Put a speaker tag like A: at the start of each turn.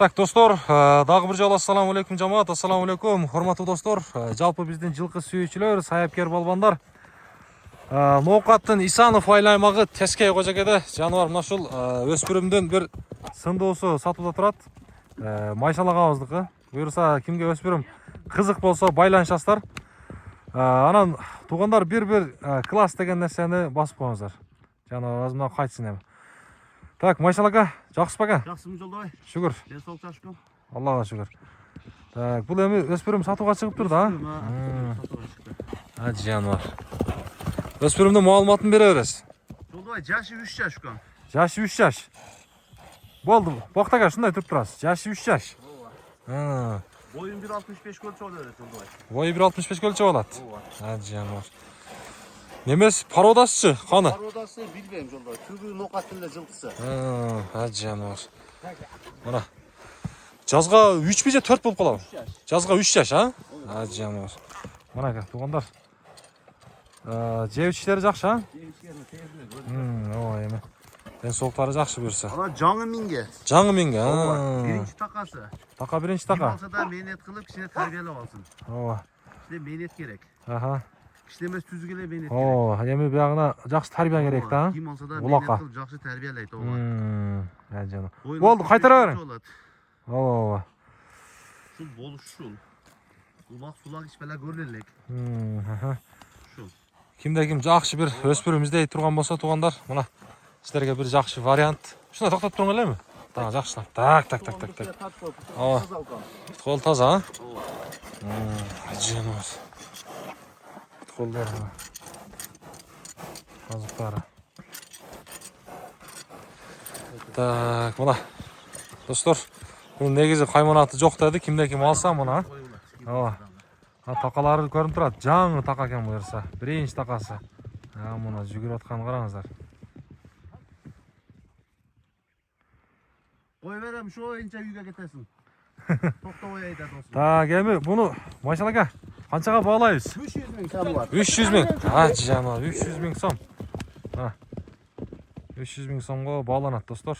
A: Так, достор, дагы бир жолу ассаламу алейкум жамаат, ассаламу алейкум, урматтуу достор. Жалпы биздин жылкы сүйүүчүлөр, саяпкер балбандар. Ноокаттын Исанов айыл аймагы Тескей кожокеде жаныбар мына ушул өспүрүмдүн бир сындоосу сатылда турат. Майшалагабыздыкы. Буюрса кимге өспүрүм кызык болсо байланышасыздар. Анан туугандар бир класс деген нерсени басып коюңуздар. Жаныбар азыр мына кайтсын эми. Так, Майшал ака, жакшысызбы ака?
B: Жакшысызбы Жолдобай?
A: Шүгүр.
B: Ден соолук жакшыбы?
A: Аллага шүгүр. Так, бул эми өспүрүм сатууга чыгып тур да. Жаныбар. Өспүрүмдүн маалыматын бере бересиз.
B: Жолдобай, жашы 3 жаш укам.
A: Жашы 3 жаш. Болду, боктага ушундай туруп турасыз. Жашы 3 жаш.
B: Boyun 1.65 kölçe oluyor Joldobay.
A: Бою 1.65 көлчө болот. Жаныбар. Немес пародасычы, каны?
B: Parodası bilmeyim Joldobay. Tübü nokattın da жылкысы.
A: Жаныбар. Мына. Жазга 3 же 4 болуп калабы? Жазга 3 жаш, а? Жаныбар. Мына ака, туугандар. Жеп иштери жакшы, а? Ооба эми. Ден соолуктары жакшы буюрса.
B: Ana жаңы минге.
A: Жаңы минге.
B: Birinci takası.
A: Така биринчи
B: Kim
A: така.
B: alsa da mehnat kılıp kişine terbiyeli alsın.
A: Ооба.
B: İşte mehnat gerek.
A: Аха.
B: İşlemez tüzgüle mehnat gerek.
A: Ооба, эми биягына жакшы тарбия керек да.
B: Kim alsa da
A: Улакка.
B: mehnat kılıp jakşı terbiyeleydi oğlan.
A: Жаным.
B: Boyun
A: Болду,
B: 65
A: кайтара
B: kölçe
A: бериң.
B: oladı.
A: Ооба.
B: Şul boluş şul. Ulak sulak iş bela görülelek.
A: Аха.
B: Şul.
A: Кимде ким жакшы бир өспүрүм издей турган болсо туугандар, мына силерге бир жакшы вариант. Ушундай токтоп туруңар элеми? Так, жакшылап. Так. Ооба. Кол таза, а? Жаныбар. Колдор. Азыктары. Так, мына. Достор, бул негизи кайманаты жок деди. Кимде ким алса мына. Ооба. Такалары көрүнүп турат. Жаңы така экен буюрса. Биринчи такасы. Мына жүгүрүп атканын караңыздар.
B: Koy verem şu oyunca yüge getirsin. Tokta oyaydı dostum.
A: Так, эми буну Майшал ака, канчага баалайбыз?
B: 300 bin tam var.
A: 300 миң. Жаныбар, 300 миң сом. 300 миң сомго бааланат, достор.